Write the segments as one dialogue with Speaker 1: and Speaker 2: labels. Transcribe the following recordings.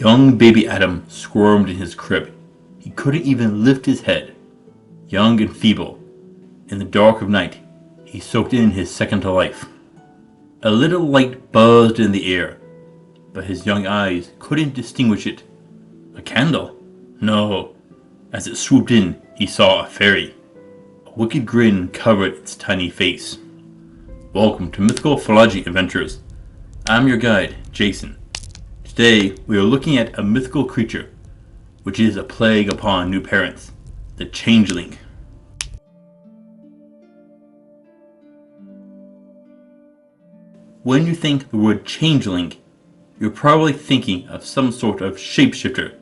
Speaker 1: Young baby Adam squirmed in his crib. He couldn't even lift his head. Young and feeble, in the dark of night, he soaked in his second to life. A little light buzzed in the air, but his young eyes couldn't distinguish it. A candle? No. As it swooped in, he saw a fairy. A wicked grin covered its tiny face. Welcome to Mythical Phylogeny Adventures. I'm your guide, Jason. Today, we are looking at a mythical creature, which is a plague upon new parents, the Changeling. When you think the word Changeling, you're probably thinking of some sort of shapeshifter.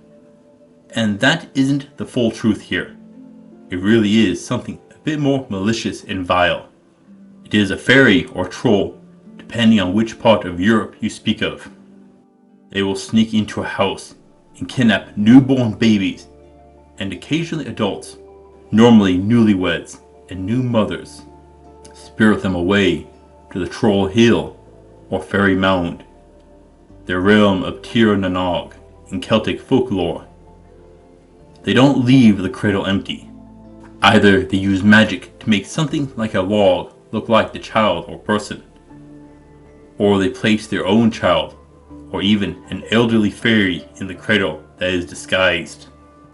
Speaker 1: And that isn't the full truth here. It really is something a bit more malicious and vile. It is a fairy or troll, depending on which part of Europe you speak of. They will sneak into a house and kidnap newborn babies and occasionally adults, normally newlyweds and new mothers. Spirit them away to the Troll Hill or Fairy Mound, their realm of Tir Nanog in Celtic folklore. They don't leave the cradle empty. Either they use magic to make something like a log look like the child or person, or they place their own child or even an elderly fairy in the cradle that is disguised.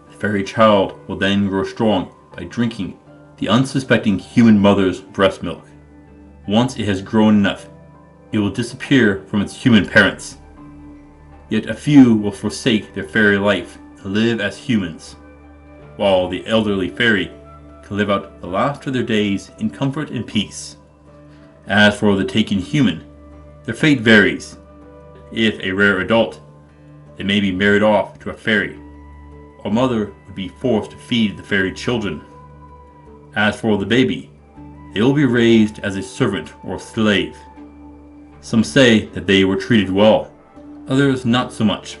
Speaker 1: The fairy child will then grow strong by drinking the unsuspecting human mother's breast milk. Once it has grown enough, it will disappear from its human parents. Yet a few will forsake their fairy life and live as humans, while the elderly fairy can live out the last of their days in comfort and peace. As for the taken human, their fate varies. If a rare adult, they may be married off to a fairy, or mother would be forced to feed the fairy children. As for the baby, they will be raised as a servant or slave. Some say that they were treated well, others not so much.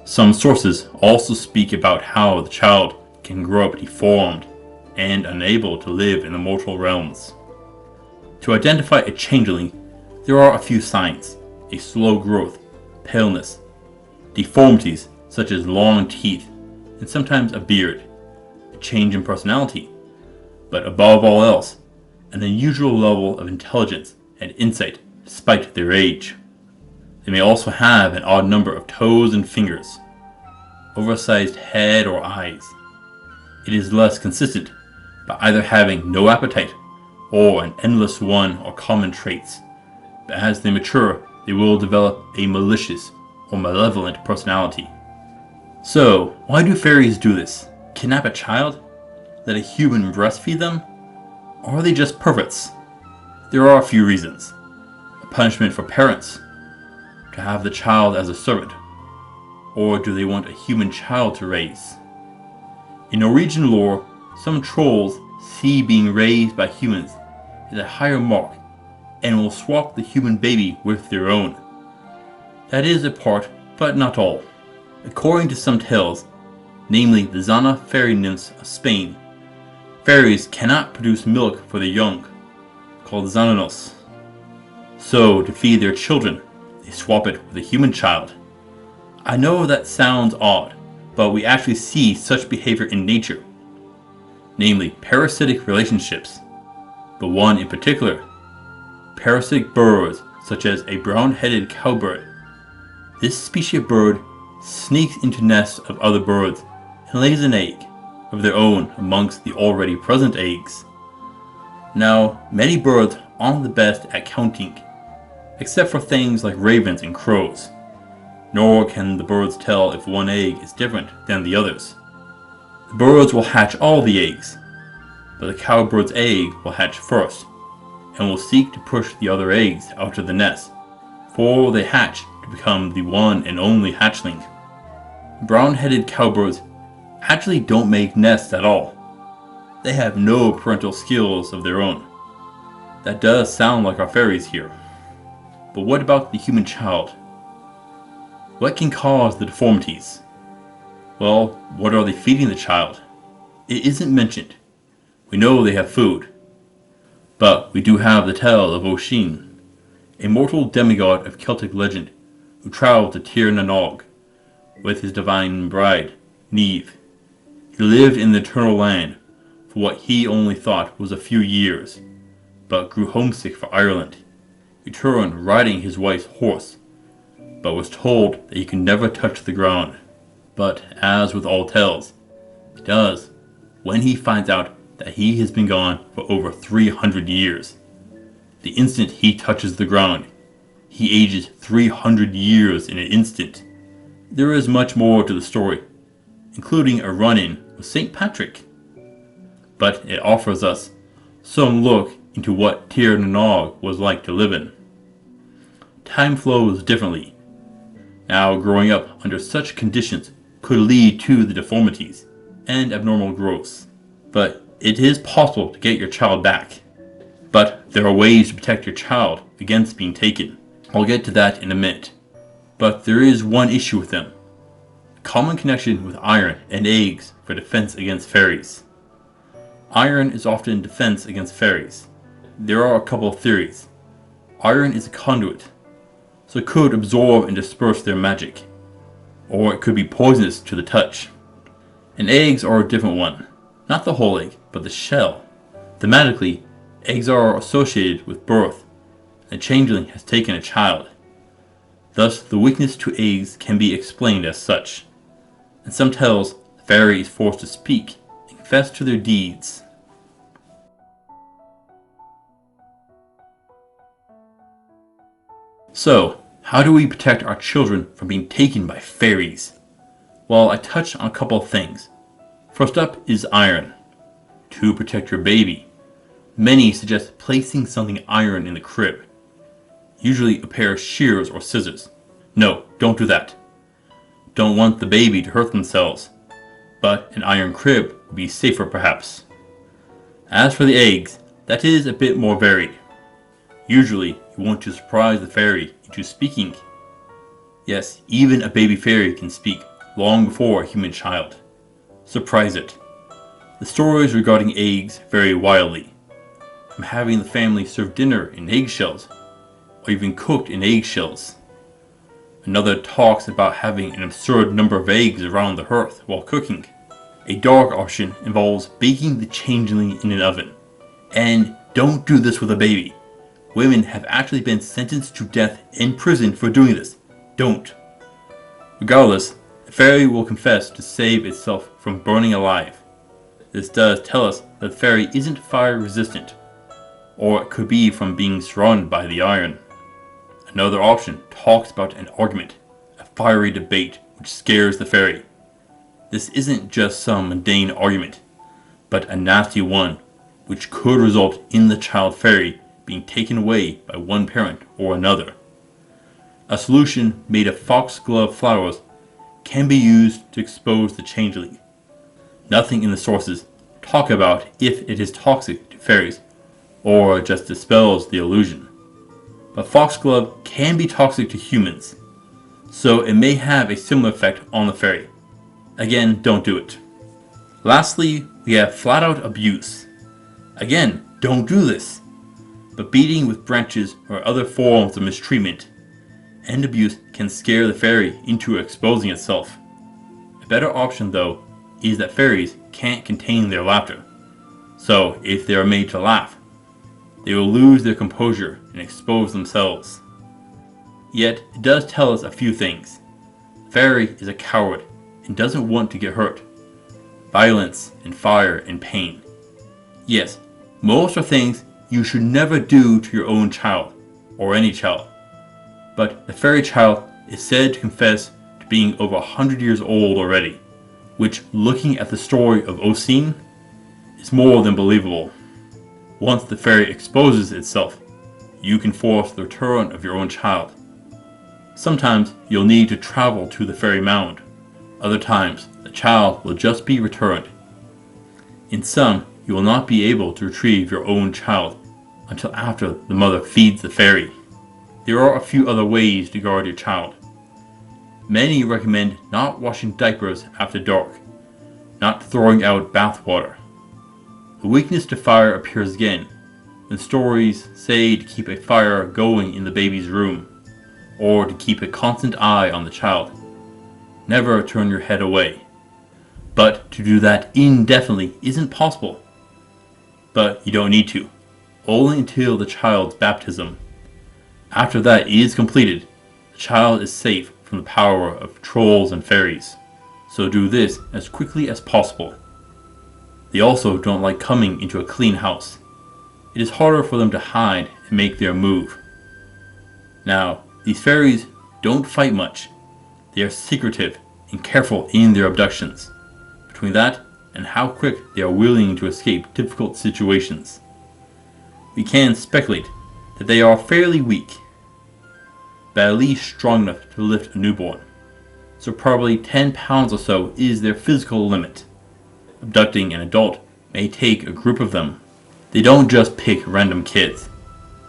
Speaker 1: Some sources also speak about how the child can grow up deformed and unable to live in the mortal realms. To identify a changeling, there are a few signs: a slow growth, paleness, deformities such as long teeth, and sometimes a beard, a change in personality, but above all else, an unusual level of intelligence and insight despite their age. They may also have an odd number of toes and fingers, oversized head or eyes. It is less consistent by either having no appetite or an endless one or common traits, but as they mature, they will develop a malicious or malevolent personality. So, why do fairies do this? Kidnap a child? Let a human breastfeed them? Or are they just perverts? There are a few reasons. A punishment for parents, to have the child as a servant, or do they want a human child to raise? In Norwegian lore, some trolls see being raised by humans as a higher mark and will swap the human baby with their own. That is a part, but not all. According to some tales, namely the Zana fairy nymphs of Spain, fairies cannot produce milk for their young, called Xananos. So, to feed their children, they swap it with a human child. I know that sounds odd, but we actually see such behavior in nature, namely parasitic relationships, but one in particular, parasitic birds such as a brown-headed cowbird. This species of bird sneaks into nests of other birds and lays an egg of their own amongst the already present eggs. Now, many birds aren't the best at counting, except for things like ravens and crows, nor can the birds tell if one egg is different than the others. The birds will hatch all the eggs, but the cowbird's egg will hatch first, and will seek to push the other eggs out of the nest, before they hatch to become the one and only hatchling. Brown-headed cowbirds actually don't make nests at all. They have no parental skills of their own. That does sound like our fairies here. But what about the human child? What can cause the deformities? Well, what are they feeding the child? It isn't mentioned. We know they have food. But we do have the tale of Oisin, a mortal demigod of Celtic legend who traveled to Tir Nanog, with his divine bride, Neve. He lived in the Eternal Land for what he only thought was a few years, but grew homesick for Ireland. He returned riding his wife's horse, but was told that he could never touch the ground. But as with all tales, it does when he finds out that he has been gone for over 300 years. The instant he touches the ground, he ages 300 years in an instant. There is much more to the story, including a run-in with St. Patrick. But it offers us some look into what Tir na Nog was like to live in. Time flows differently. Now, growing up under such conditions could lead to the deformities and abnormal growths. But it is possible to get your child back. But there are ways to protect your child against being taken. I'll get to that in a minute. But there is one issue with them. A common connection with iron and eggs for defense against fairies. Iron is often defense against fairies. There are a couple of theories. Iron is a conduit, so it could absorb and disperse their magic. Or it could be poisonous to the touch. And eggs are a different one. Not the whole egg, but the shell. Thematically, eggs are associated with birth. A changeling has taken a child. Thus, the weakness to eggs can be explained as such. In some tales, the fairy is forced to speak and confess to their deeds. So, how do we protect our children from being taken by fairies? Well, I touched on a couple of things. First up is iron. To protect your baby, many suggest placing something iron in the crib. Usually a pair of shears or scissors. No, don't do that. Don't want the baby to hurt themselves, but an iron crib would be safer perhaps. As for the eggs, that is a bit more varied. Usually you want to surprise the fairy into speaking. Yes, even a baby fairy can speak long before a human child. Surprise it. The stories regarding eggs vary wildly, from having the family serve dinner in eggshells, or even cooked in eggshells. Another talks about having an absurd number of eggs around the hearth while cooking. A dark option involves baking the changeling in an oven. And don't do this with a baby. Women have actually been sentenced to death in prison for doing this. Don't. Regardless, the fairy will confess to save itself from burning alive. This does tell us that the fairy isn't fire resistant, or it could be from being surrounded by the iron. Another option talks about an argument, a fiery debate which scares the fairy. This isn't just some mundane argument, but a nasty one which could result in the child fairy being taken away by one parent or another. A solution made of foxglove flowers can be used to expose the changeling. Nothing in the sources talk about if it is toxic to fairies or just dispels the illusion. But foxglove can be toxic to humans, so it may have a similar effect on the fairy. Again, don't do it. Lastly, we have flat out abuse. Again, don't do this. But beating with branches or other forms of mistreatment and abuse can scare the fairy into exposing itself. A better option though is that fairies can't contain their laughter. So if they are made to laugh, they will lose their composure and expose themselves. Yet it does tell us a few things. The fairy is a coward and doesn't want to get hurt. Violence and fire and pain. Yes, most are things you should never do to your own child, or any child. But the fairy child is said to confess to being over 100 years old already, which, looking at the story of Oisin, is more than believable. Once the fairy exposes itself, you can force the return of your own child. Sometimes you'll need to travel to the fairy mound. Other times, the child will just be returned. In some, you will not be able to retrieve your own child until after the mother feeds the fairy. There are a few other ways to guard your child. Many recommend not washing diapers after dark, not throwing out bathwater. The weakness to fire appears again when stories say to keep a fire going in the baby's room, or to keep a constant eye on the child. Never turn your head away. But to do that indefinitely isn't possible. But you don't need to. Only until the child's baptism. After that is completed, the child is safe from the power of trolls and fairies. So do this as quickly as possible. They also don't like coming into a clean house. It is harder for them to hide and make their move. Now, these fairies don't fight much. They are secretive and careful in their abductions. Between that and how quick they are willing to escape difficult situations, we can speculate that they are fairly weak, but at least strong enough to lift a newborn. So probably 10 pounds or so is their physical limit. Abducting an adult may take a group of them. They don't just pick random kids.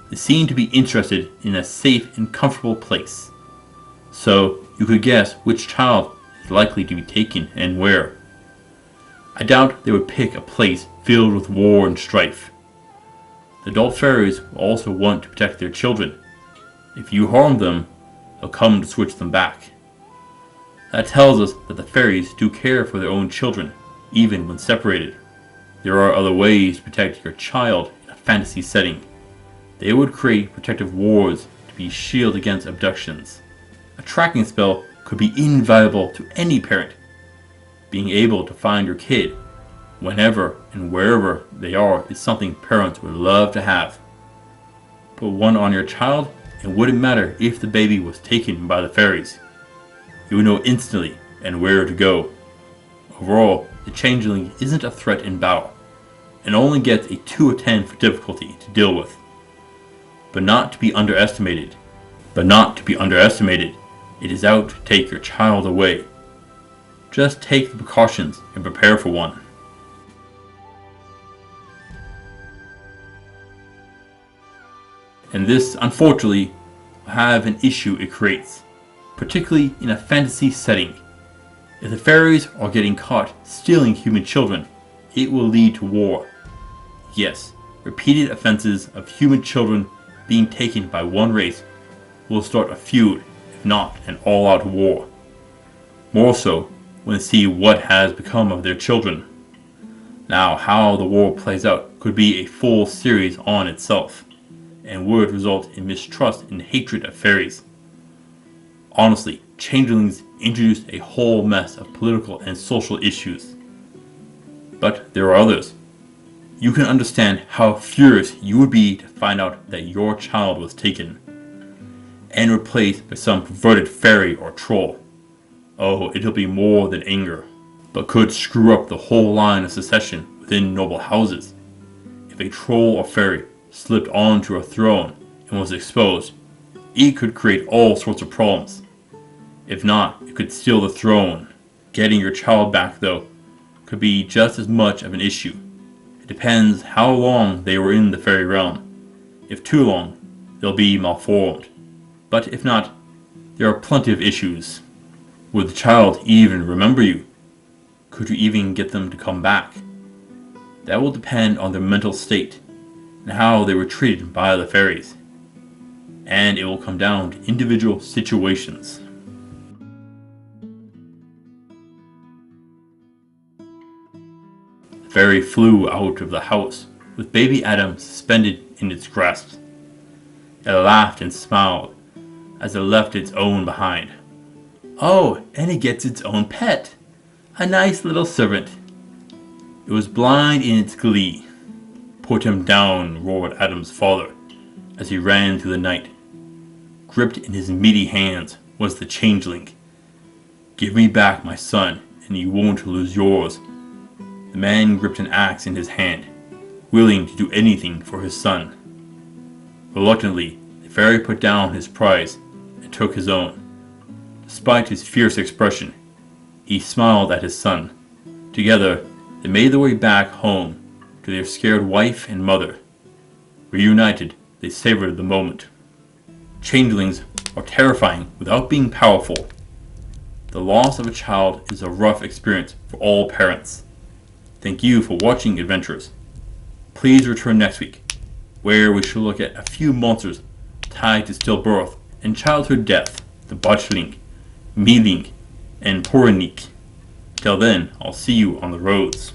Speaker 1: They seem to be interested in a safe and comfortable place. So you could guess which child is likely to be taken and where. I doubt they would pick a place filled with war and strife. The adult fairies will also want to protect their children. If you harm them, they'll come to switch them back. That tells us that the fairies do care for their own children, even when separated. There are other ways to protect your child in a fantasy setting. They would create protective wards to be shield against abductions. A tracking spell could be invaluable to any parent. Being able to find your kid whenever and wherever they are is something parents would love to have. Put one on your child, it wouldn't matter if the baby was taken by the fairies. You would know instantly and where to go. Overall, the Changeling isn't a threat in battle, and only gets a 2 of 10 for difficulty to deal with. But not to be underestimated. It is out to take your child away. Just take the precautions and prepare for one. And this, unfortunately, will have an issue it creates, particularly in a fantasy setting. If the fairies are getting caught stealing human children, it will lead to war. Yes, repeated offenses of human children being taken by one race will start a feud, if not an all-out war. More so when they see what has become of their children. Now, how the war plays out could be a full series on itself, and would result in mistrust and hatred of fairies. Honestly, Changelings introduced a whole mess of political and social issues. But there are others. You can understand how furious you would be to find out that your child was taken and replaced by some perverted fairy or troll. Oh, it'll be more than anger, but could screw up the whole line of succession within noble houses. If a troll or fairy slipped onto a throne and was exposed, it could create all sorts of problems. If not, it could steal the throne. Getting your child back, though, could be just as much of an issue. It depends how long they were in the fairy realm. If too long, they'll be malformed. But if not, there are plenty of issues. Would the child even remember you? Could you even get them to come back? That will depend on their mental state and how they were treated by the fairies. And it will come down to individual situations. The fairy flew out of the house with baby Adam suspended in its grasp. It laughed and smiled as it left its own behind. Oh, and it gets its own pet. A nice little servant. It was blind in its glee. Put him down, roared Adam's father, as he ran through the night. Gripped in his meaty hands was the Changeling. Give me back my son, and you won't lose yours. The man gripped an axe in his hand, willing to do anything for his son. Reluctantly, the fairy put down his prize and took his own. Despite his fierce expression, he smiled at his son. Together, they made their way back home to their scared wife and mother. Reunited, they savored the moment. Changelings are terrifying without being powerful. The loss of a child is a rough experience for all parents. Thank you for watching, adventurers. Please return next week, where we shall look at a few monsters tied to stillbirth and childhood death, the botchling, mealing, and Poronique. Till then, I'll see you on the roads.